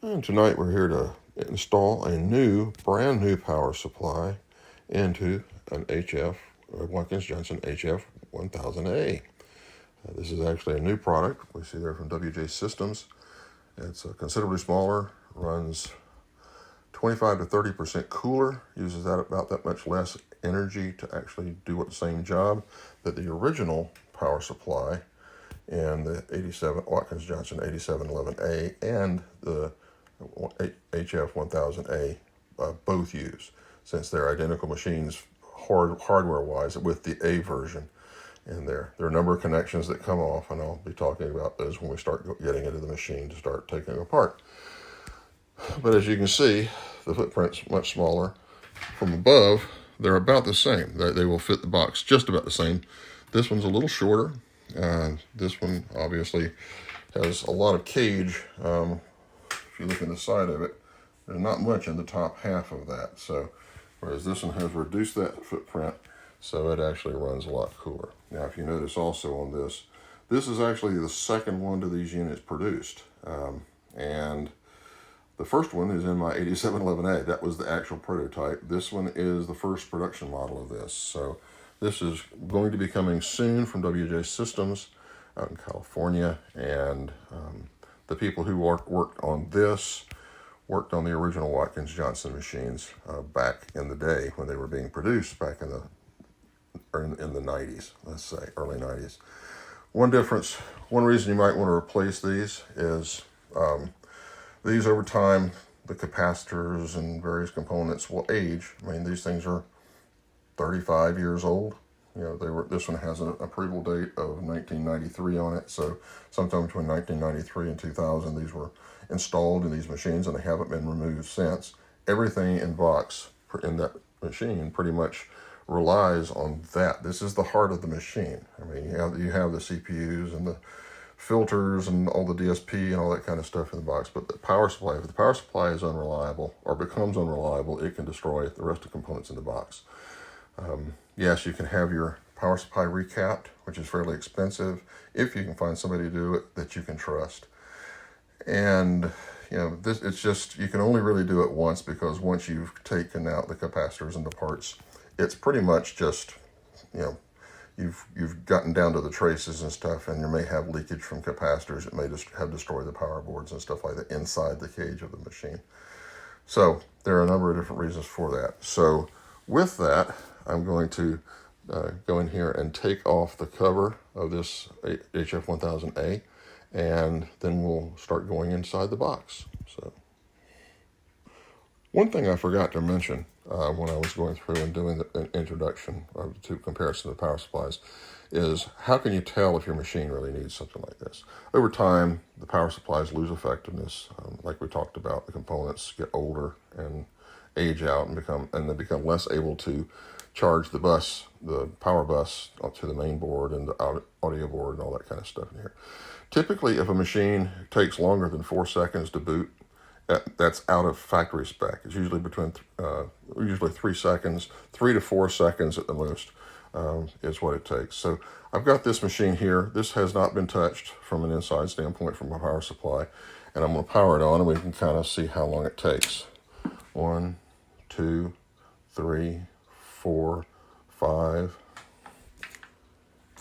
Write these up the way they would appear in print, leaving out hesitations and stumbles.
And tonight we're here to install a brand new power supply into an Watkins Johnson HF1000A. This is actually a new product. We see there from WJ Systems. It's considerably smaller, runs 25 to 30% cooler, uses about that much less energy to actually do the same job that the original power supply and the Watkins Johnson HF1000A and the HF1000A both use, since they're identical machines hardware-wise with the A version in there. There are a number of connections that come off, and I'll be talking about those when we start getting into the machine to start taking them apart. But as you can see, the footprint's much smaller. From above, they're about the same. They will fit the box just about the same. This one's a little shorter. This one obviously has a lot of cage. If you look in the side of it, there's not much in the top half of that. So, whereas this one has reduced that footprint, so it actually runs a lot cooler. Now, if you notice also on this is actually the second one to these units produced. And the first one is in my 8711A. That was the actual prototype. This one is the first production model of this. So this is going to be coming soon from WJ Systems out in California. And the people who worked on this worked on the original Watkins Johnson machines back in the day when they were being produced back in the 90s, let's say, early 90s. One reason you might want to replace these is these over time, the capacitors and various components will age. I mean, these things are 35 years old. You know, this one has an approval date of 1993 on it. So sometime between 1993 and 2000, these were installed in these machines, and they haven't been removed since. Everything in that machine pretty much relies on that. This is the heart of the machine. I mean, you have the CPUs and the filters and all the DSP and all that kind of stuff in the box, but the power supply, if the power supply is unreliable or becomes unreliable, it can destroy the rest of the components in the box. Yes, you can have your power supply recapped, which is fairly expensive, if you can find somebody to do it that you can trust. And you know, it's just, you can only really do it once, because once you've taken out the capacitors and the parts, it's pretty much just, you know, you've gotten down to the traces and stuff, and you may have leakage from capacitors. It may just have destroyed the power boards and stuff like that inside the cage of the machine. So there are a number of different reasons for that. So with that, I'm going to go in here and take off the cover of this HF1000A, and then we'll start going inside the box. So one thing I forgot to mention when I was going through and doing an introduction to comparison of power supplies is, how can you tell if your machine really needs something like this? Over time, the power supplies lose effectiveness. Like we talked about, the components get older and age out and they become less able to charge the power bus to the main board and the audio board and all that kind of stuff in here. Typically, if a machine takes longer than 4 seconds to boot, that's out of factory spec. It's usually usually 3 seconds, 3 to 4 seconds at the most is what it takes. So I've got this machine here. This has not been touched from an inside standpoint from my power supply, and I'm going to power it on, and we can kind of see how long it takes. 1, 2, 3, 4, 5,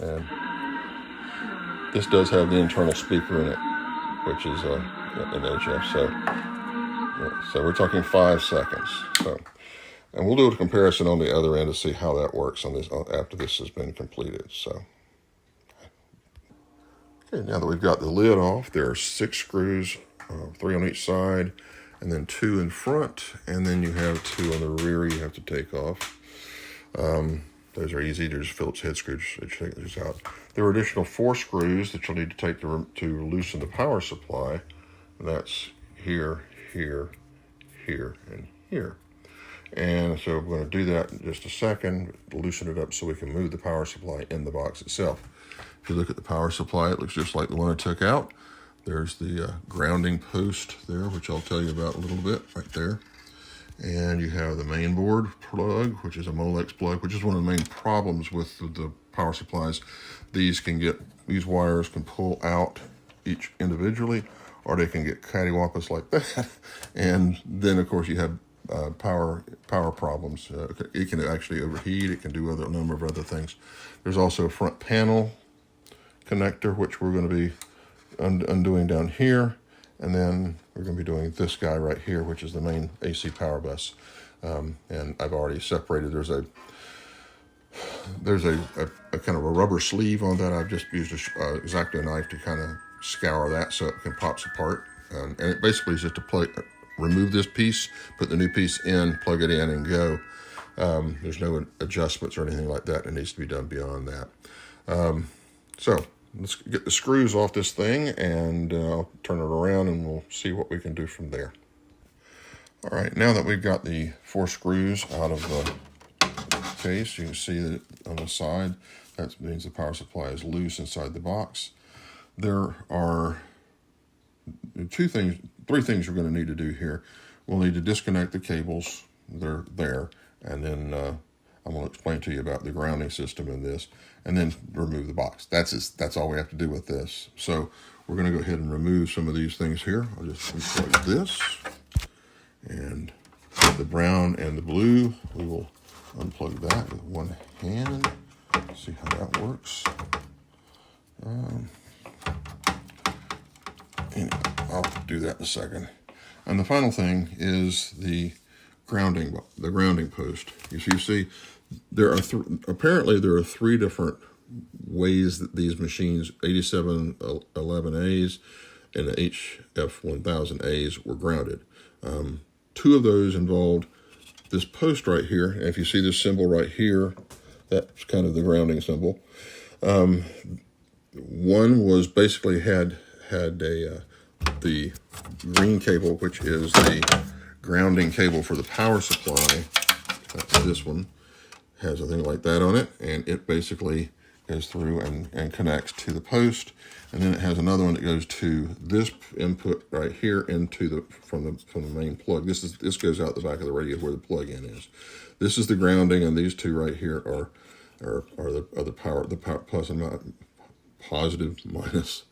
and this does have the internal speaker in it, which is an HF. So we're talking 5 seconds. So, and we'll do a comparison on the other end to see how that works on this after this has been completed. So, okay, now that we've got the lid off, there are 6 screws, 3 on each side, and then 2 in front, and then you have 2 on the rear you have to take off. Those are easy. There's Phillips head screws that you take those out. There are additional 4 screws that you'll need to take to loosen the power supply. That's here, here, here, and here. And so we're going to do that in just a second, loosen it up so we can move the power supply in the box itself. If you look at the power supply, it looks just like the one I took out. There's the grounding post there, which I'll tell you about a little bit right there. And you have the main board plug, which is a Molex plug, which is one of the main problems with the power supplies. These wires can pull out each individually, or they can get cattywampus like that. And then, of course, you have power problems. It can actually overheat. It can do a number of other things. There's also a front panel connector, which we're going to be undoing down here. And then we're going to be doing this guy right here, which is the main AC power bus. And I've already separated. There's a kind of a rubber sleeve on that. I've just used X-Acto knife to kind of scour that so it can pops apart. And it basically is just to remove this piece, put the new piece in, plug it in, and go. There's no adjustments or anything like that. It needs to be done beyond that. So let's get the screws off this thing, and I'll turn it around and we'll see what we can do from there. All right, now that we've got the 4 screws out of the case, you can see that on the side, that means the power supply is loose inside the box. There are 3 things we're going to need to do here. We'll need to disconnect the cables. They're there, and then I'm going to explain to you about the grounding system in this, and then remove the box. That's all we have to do with this. So we're going to go ahead and remove some of these things here. I'll just unplug this, and the brown and the blue, we will unplug that with one hand. See how that works. Anyway, I'll do that in a second. And the final thing is the grounding post. You see, there are apparently there are 3 different ways that these machines, 8711As and the HF1000As, were grounded. 2 of those involved this post right here. And if you see this symbol right here, that's kind of the grounding symbol. One was basically had the green cable, which is the grounding cable for the power supply. This one has a thing like that on it, and it basically goes through and connects to the post. And then it has another one that goes to this input right here into from the main plug. This goes out the back of the radio where the plug-in is. This is the grounding, and these 2 right here are the power plus and positive minus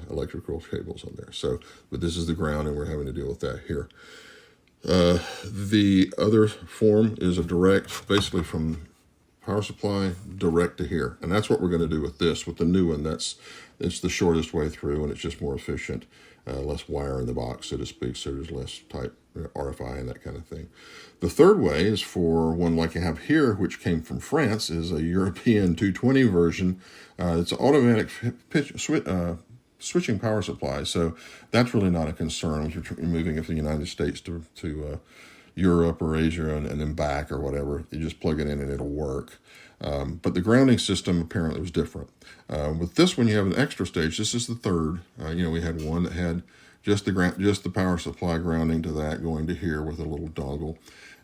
electrical cables on there. So, but this is the ground, and we're having to deal with that here. The other form is a direct, basically from power supply direct to here, and that's what we're going to do with this. With the new one, it's the shortest way through, and it's just more efficient, less wire in the box, so to speak. So there's less type RFI and that kind of thing. The third way is for one like you have here, which came from France, is a European 220 version. It's an automatic switching power supply, so that's really not a concern if you're moving it from the United States to Europe or Asia and then back or whatever. You just plug it in and it'll work. But the grounding system apparently was different. With this one, you have an extra stage. This is the third. We had one that had just the power supply grounding to that going to here with a little dongle,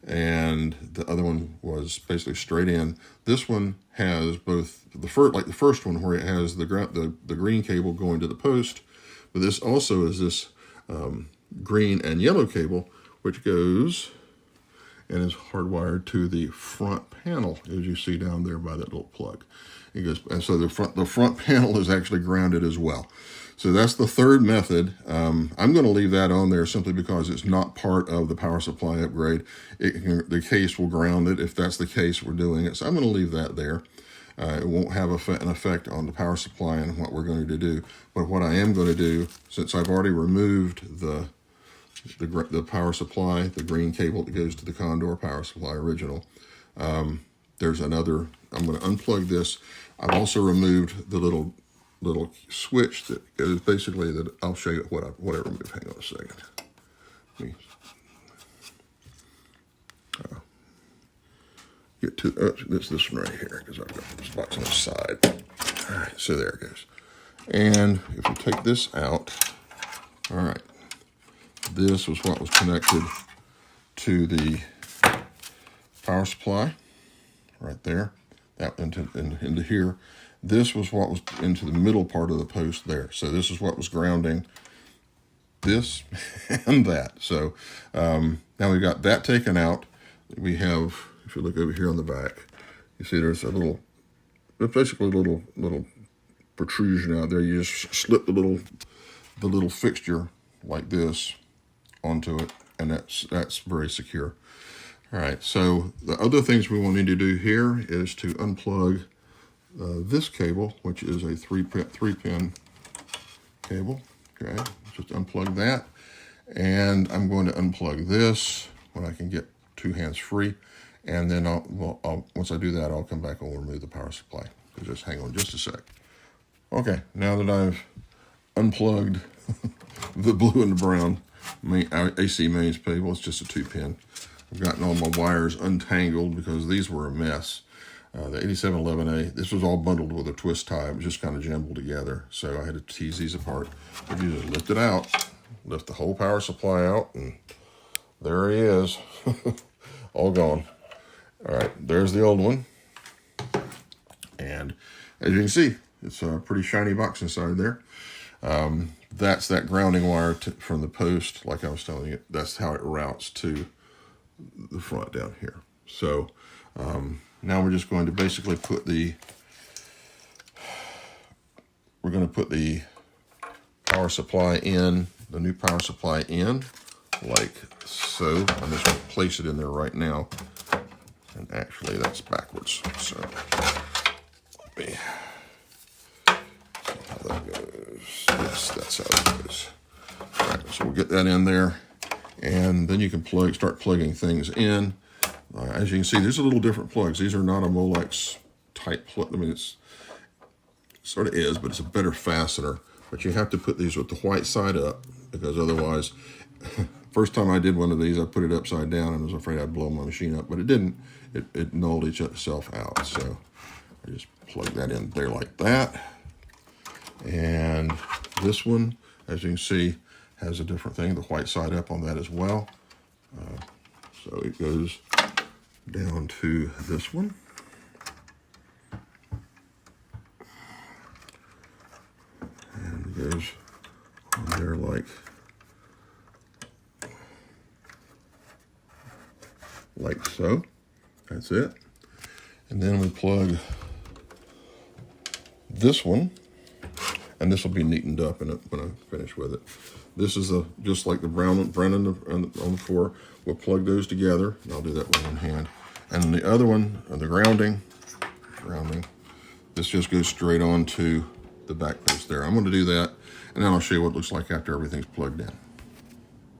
and the other one was basically straight in. This one has both the first one where it has the green cable going to the post, but this also is this green and yellow cable which goes and is hardwired to the front panel, as you see down there by that little plug. It goes, and so the front panel is actually grounded as well. So that's the third method. I'm going to leave that on there simply because it's not part of the power supply upgrade. The case will ground it if that's the case we're doing it. So I'm going to leave that there. It won't have an effect on the power supply and what we're going to do. But what I am going to do, since I've already removed the power supply, the green cable that goes to the Condor power supply original, there's another. I'm going to unplug this. I've also removed the little switch that is basically that. I'll show you what I removed. Hang on a second. Get to this one right here because I've got this box on the side. All right, so there it goes. And if we take this out, all right, this was what was connected to the power supply right there, that into here. This was what was into the middle part of the post there. So this is what was grounding this and that. So now we've got that taken out. We have, if you look over here on the back, you see there's basically a little protrusion out there. You just slip the little the little fixture like this onto it, and that's very secure. All right, so the other things we will need to do here is to unplug this cable, which is a three pin cable. Okay, just unplug that, and I'm going to unplug this when I can get two hands free, and then once I do that, I'll come back and we'll remove the power supply. So just hang on just a sec. Okay, now that I've unplugged the blue and the brown AC mains cable, it's just a 2-pin. I've gotten all my wires untangled because these were a mess. The 8711A, this was all bundled with a twist tie. It was just kind of jumbled together, so I had to tease these apart. But you just lift it out, lift the whole power supply out, and there he is, all gone. All right, there's the old one. And as you can see, it's a pretty shiny box inside there. That's that grounding wire from the post, like I was telling you. That's how it routes to the front down here. So now we're just going to basically put the power supply in, the new power supply in, like so. I'm just going to place it in there right now. And actually that's backwards. So let me see how that goes. Yes, that's how it goes. All right, so we'll get that in there, and then you can start plugging things in. As you can see, there's a little different plugs. These are not a Molex type plug. I mean, it sort of is, but it's a better fastener. But you have to put these with the white side up, because otherwise, first time I did one of these, I put it upside down and was afraid I'd blow my machine up, but it didn't. It nulled itself out. So I just plug that in there like that. And this one, as you can see, has a different thing, the white side up on that as well. So it goes down to this one. And it goes on there like so. That's it. And then we plug this one, and this will be neatened up when I finish with it. This is just like the brown on the floor. We'll plug those together, and I'll do that with one hand. And the other one, the grounding, this just goes straight onto the back post there. I'm going to do that, and then I'll show you what it looks like after everything's plugged in.